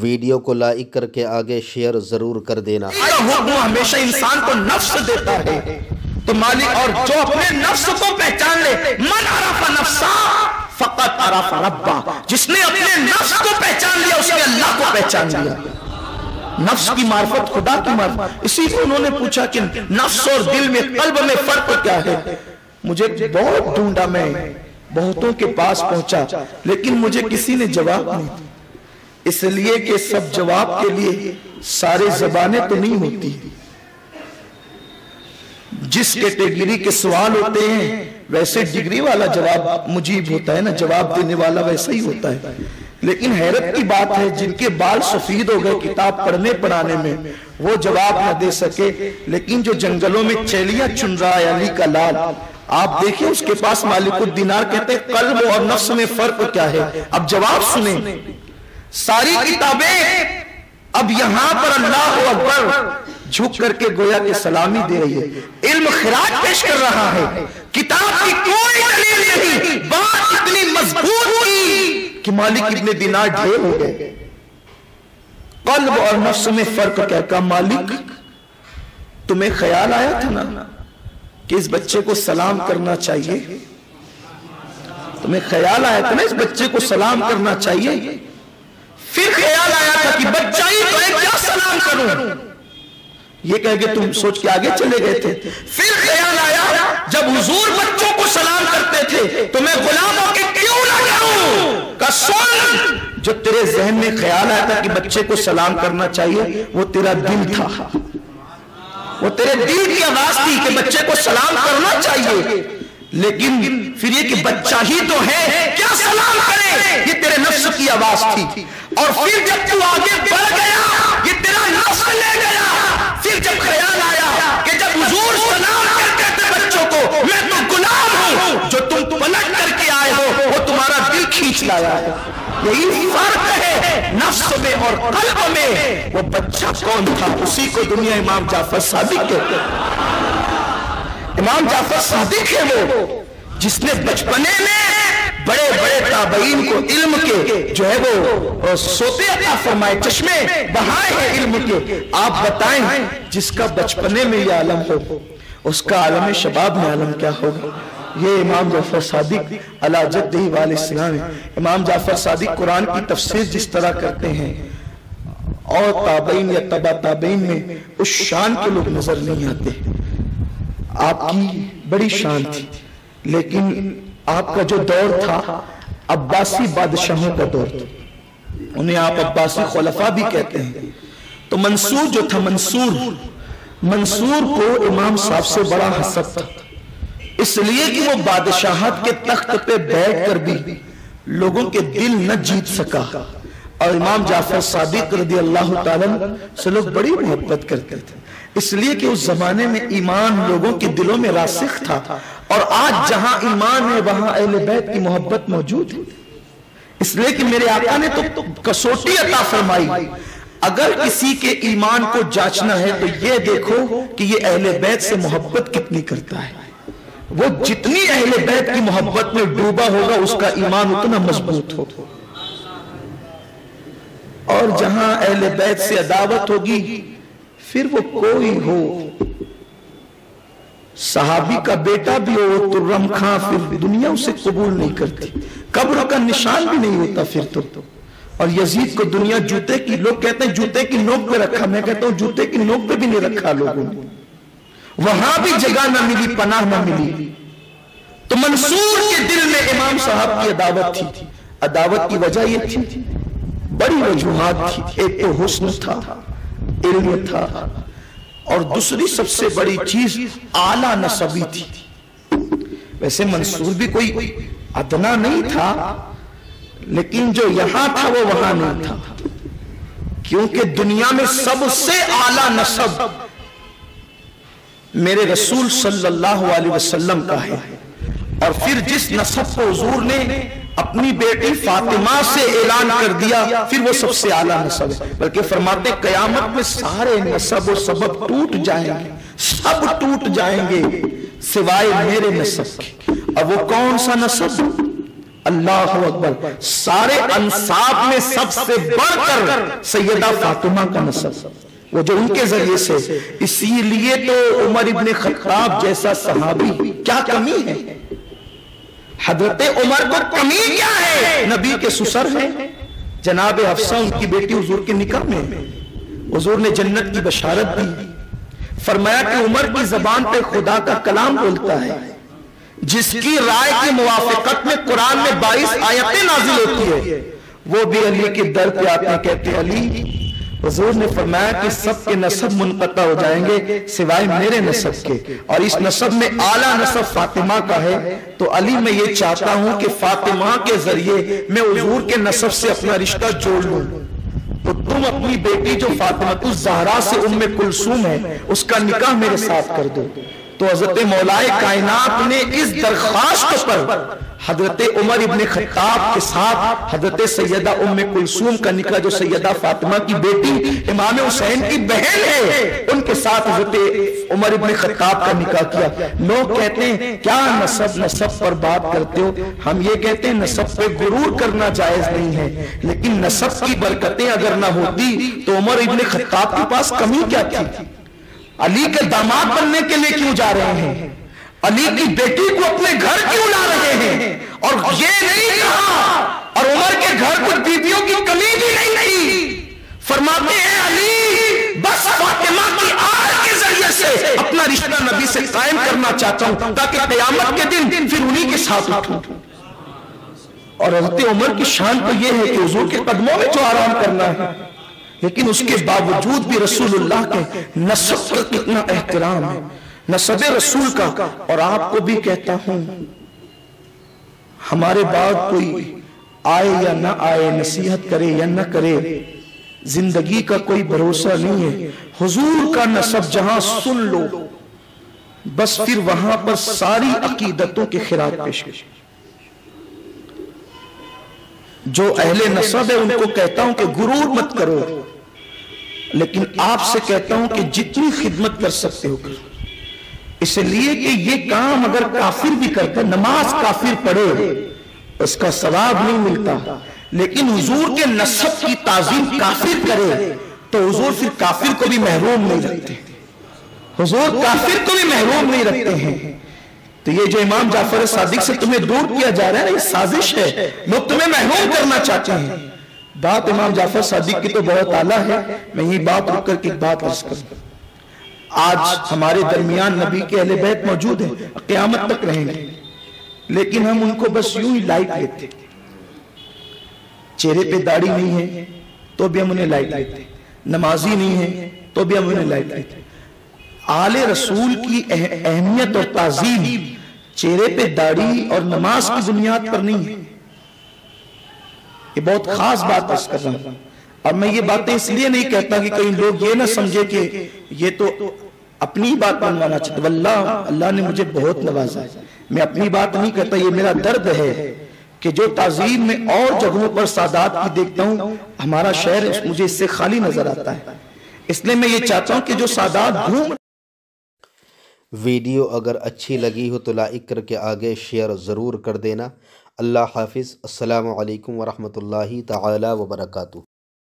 Video को like करके आगे शेयर जरूर कर देना। हुक्म हमेशा इंसान को नफ्स देता है, तो मालिक और जो अपने नफ्स को पहचान ले, मन अरफा नफ्सा फकत अरफा रब्बा, जिसने अपने नफ्स को पहचान लिया उसने अल्लाह को पहचान लिया। नफ्स की मार्फत खुदा की मार्फत। इसी को उन्होंने पूछा कि नफ्स और दिल में, कल्ब में फर्क क्या है। मुझे बहुत ढूंढा, मैं बहुतों के पास पहुंचा, लेकिन मुझे किसी ने जवाब नहीं दिया, इसलिए कि सब जवाब के लिए सारे जबानें तो नहीं होती। जिस कैटेगरी के सवाल होते हैं वैसे डिग्री वाला जवाब मुजीब होता है ना, जवाब देने वाला वैसा ही होता है। लेकिन हैरत की बात है, जिनके बाल सफेद हो गए किताब पढ़ने पढ़ाने में, वो जवाब न दे सके। लेकिन जो जंगलों में चेलियां चुन रहा है अली का लाल, आप देखिए उसके पास मालिकुल दिनार कहते हैं कल्ब और नफ्स में फर्क क्या है। अब जवाब सुने, सारी किताबें अब यहां पर अल्लाह अकबर झुक करके गोया के सलामी दे रही है, इल्म खिराज पेश कर रहा है, किताब की कोई दलील नहीं, बात इतनी मजबूत हुई कि मालिक इतने दिनार ढेर हो गए। कल्ब और नफ्स में फर्क क्या? का मालिक तुम्हें ख्याल आया था ना कि इस बच्चे को सलाम करना चाहिए, तुम्हें ख्याल आया था ना इस बच्चे को सलाम करना चाहिए। फिर ख्याल आया था कि बच्चा ही तो है, क्या सलाम करूं, ये कह के तुम सोच के आगे चले गए थे। फिर ख्याल आया जब हुजूर बच्चों को सलाम करते थे तो मैं गुलामों के क्यों ना करूं का सुन। जो तेरे जहन में ख्याल आया था कि बच्चे को सलाम करना चाहिए, वो तेरा दिल था, वो तेरे दिल की आवाज थी कि बच्चे को सलाम करना चाहिए। लेकिन फिर ये कि बच्चा ही तो है, क्या सलाम करे, ये तेरे नफ्स की आवाज थी। और फिर जब तू आगे बढ़ गया, ये तेरा नफ्स ले गया। फिर जब ख्याल आया कि जब हुजूर सलाम करते थे बच्चों को, मैं तो गुलाम हूं, जो तुम पलट करके आए हो वो तुम्हारा दिल खींच लाया है। यही फर्क है नफ्स में और कल्ब में। वो बच्चा कौन था, उसी को दुनिया इमाम जाफर सादिक कहते हैं। इमाम जाफर सादिक है वो जिसने बचपने में बड़े बड़े ताबईन को इल्म के जो है वो सोते अता फरमाए, चश्मे बहाए हैं इल्म के। आप बताएं जिसका बचपने में ये आलम हो, उसका आलम शबाब में आलम क्या होगा। ये इमाम जाफर सादिक अला जद्दी वाले सलाम। इमाम जाफर सादिक कुरान की तफसीर जिस तरह करते हैं और ताबईन या तबा ताबईन में उस शान के लोग नजर नहीं आते। आपकी बड़ी शान थी, लेकिन आपका जो दौर था अब्बासी बादशाहों का दौर था, उन्हें आप अब्बासी खुलफा भी कहते हैं। तो मंसूर जो था, मंसूर को इमाम साहब से बड़ा हसद था, इसलिए कि वो बादशाहत के तख्त पे बैठ कर भी लोगों के दिल न जीत सका। और इमाम जाफर सादिक रदी अल्लाह ताला से लोग बड़ी मोहब्बत करते थे, इसलिए कि उस जमाने में ईमान लोगों के दिलों में रासिख था। और आज जहां ईमान है वहां अहले बैत की मोहब्बत मौजूद है, इसलिए कि मेरे आका ने तो कसौटी अता फरमाई। अगर किसी के ईमान को जांचना है तो ये देखो कि ये अहले बैत से मोहब्बत कितनी करता है। वो जितनी अहले बैत की मोहब्बत में डूबा होगा उसका ईमान उतना मजबूत हो। और जहां अहले बैत से अदावत होगी, फिर वो कोई हो, सहाबी का बेटा भी हो तुर्रम खां, फिर दुनिया उसे कबूल नहीं करती, कब्र का निशान भी नहीं होता फिर तो। और यजीद को दुनिया जूते की, लोग कहते हैं जूते की नोक पे रखा, मैं कहता हूं जूते की नोक पे भी नहीं रखा लोगों ने, वहां भी जगह ना मिली, पनाह ना मिली। तो मंसूर के दिल में इमाम साहब की अदावत थी। अदावत की वजह यह थी, बड़ी वजूहात थी। एक तो हुस्न था, इल्म था, और दूसरी सबसे बड़ी चीज आला नसबी थी। वैसे मंसूर भी कोई अदना नहीं था, लेकिन जो यहां था वो वहां नहीं था, क्योंकि दुनिया में सबसे आला नसब मेरे रसूल सल्लल्लाहु अलैहि वसल्लम का है। और फिर जिस नसब को हुजूर ने अपनी बेटी फातिमा से ऐलान कर दिया, फिर वो सबसे आला नसब है। बल्कि फरमाते कयामत में सारे नसब और सबब टूट जाएंगे, सब टूट जाएंगे सिवाय मेरे नसब के। अब वो कौन सा नसब? अल्लाह अकबर। सारे अंसाब में सबसे बढ़कर सैयदा फातिमा का नसब, वो जो उनके जरिए से, इसीलिए तो उमर इब्ने खत्ताब जैसा सहाबी, क्या कमी है हजरत उमर को, कमी क्या है? नबी के सुसर हैं जनाब हफ्सा, उनकी बेटी हुजूर के निकाह में हुजूर ने जन्नत की बशारत दी। फरमाया कि उमर की जबान पे खुदा का कलाम बोलता है, जिसकी राय की मुवाफिकत में कुरान में 22 आयतें नाजिल होती है, वो भी अली के दर पे आते हैं, कहते अली, हुजूर ने फरमाया कि सबके नसब मुनक़ता हो जाएंगे सिवाय मेरे नसब के, और इस नसब में आला नसब फातिमा का है। तो अली मैं ये चाहता हूं कि फातिमा के जरिए मैं हुजूर के नसब से अपना रिश्ता जोड़ लूं, तो तुम अपनी बेटी जो फातिमा ज़हरा से उम्मे कुलसूम है, उसका निकाह मेरे साथ कर दो। तो हजरत मौलाए कायनात ने इस दरख्वास्त पर हजरत उमर इब्ने खत्ताब के साथ हजरत सैयदा उम्मे कुलसूम का निकाह, जो सैयदा फातिमा की बेटी इमाम हुसैन की बहन है, उनके साथ हजरत उमर इब्ने खत्ताब का निकाह किया। लोग कहते हैं क्या नसब पर बात करते हो? हम ये कहते हैं नसब पे गुरूर करना जायज नहीं है, लेकिन नसब की बरकतें अगर ना होती तो उमर इब्ने खत्ताब के पास कमी क्या थी? अली के दामाद बनने के लिए क्यों जा रहे हैं? अली की बेटी को अपने घर क्यों ला रहे हैं? और ये नहीं कहा, और उमर के घर कुछ बीवियों की कमी भी नहीं थी। फरमाते हैं अली बस फातिमा की आड़ के जरिए से अपना रिश्ता नबी से कायम करना चाहता हूं, ताकि कयामत के दिन फिर उन्हीं के साथ उठूं। और हज़रत उमर की शान तो यह है कि हुजूर के कदमों में जो आराम करना है, लेकिन उसके बावजूद भी रसूलुल्लाह के नसब का कितना एहतराम है, नसब रसूल का। और आपको भी कहता हूं, हमारे बाद कोई आए या ना आए, नसीहत करे या ना करे, जिंदगी का कोई भरोसा नहीं है। हुजूर का नसब जहां सुन लो, बस फिर वहां पर सारी अकीदतों के खिलाफ पेश कर। जो अहले नसब है उनको कहता हूं कि गुरूर मत करो, लेकिन आपसे कहता हूं कि जितनी खिदमत कर सकते हो करो, इसलिए कि ये काम अगर काफिर भी करता, नमाज काफिर पढ़े उसका सवाब नहीं मिलता, लेकिन हुजूर के नसब की ताजीम काफिर करे तो हुजूर फिर काफिर को भी महरूम नहीं रखते, हुजूर काफिर को भी महरूम नहीं रखते हैं। तो ये जो इमाम जाफर सादिक से तुम्हें दूर किया जा रहा है ना, ये साजिश है, लोग तुम्हें महरूम करना चाहते हैं। बात इमाम जाफर सादिक की तो बहुत आला है, मैं यही बात रुक करके एक बात अर्ज करूं। आज हमारे दरमियान नबी के अहले बैत मौजूद हैं, क़यामत तक रहेंगे, लेकिन हम उनको बस यूं ही लाइट लेते, चेहरे पे दाढ़ी नहीं है तो भी हम उन्हें लाइट लेते, नमाजी नहीं है तो भी हम उन्हें लाइट लेते। आले रसूल की अहमियत और ताजीम चेहरे पे दाढ़ी और नमाज की बुनियाद पर नहीं है। ये बहुत खास बात अर्ज कर रहा हूं। अब मैं ये बातें इसलिए नहीं कहता कि कई लोग ये ना समझे कि ये तो अपनी बात मानवाना चाहते। वल्लाह अल्लाह ने मुझे बहुत नवाजा है, मैं अपनी बात नहीं कहता, ये मेरा दर्द है कि जो ताजीम में और जगहों पर सादात की देखता हूं, हमारा शहर मुझे इससे खाली नजर आता है। इसलिए मैं ये चाहता हूं कि जो सादात घूम। वीडियो अगर अच्छी लगी हो तो लाइक करके आगे शेयर ज़रूर कर देना। अल्लाह हाफिज़। अस्सलामु अलैकुम वरहमतुल्लाहि तआला व बरकातुहू।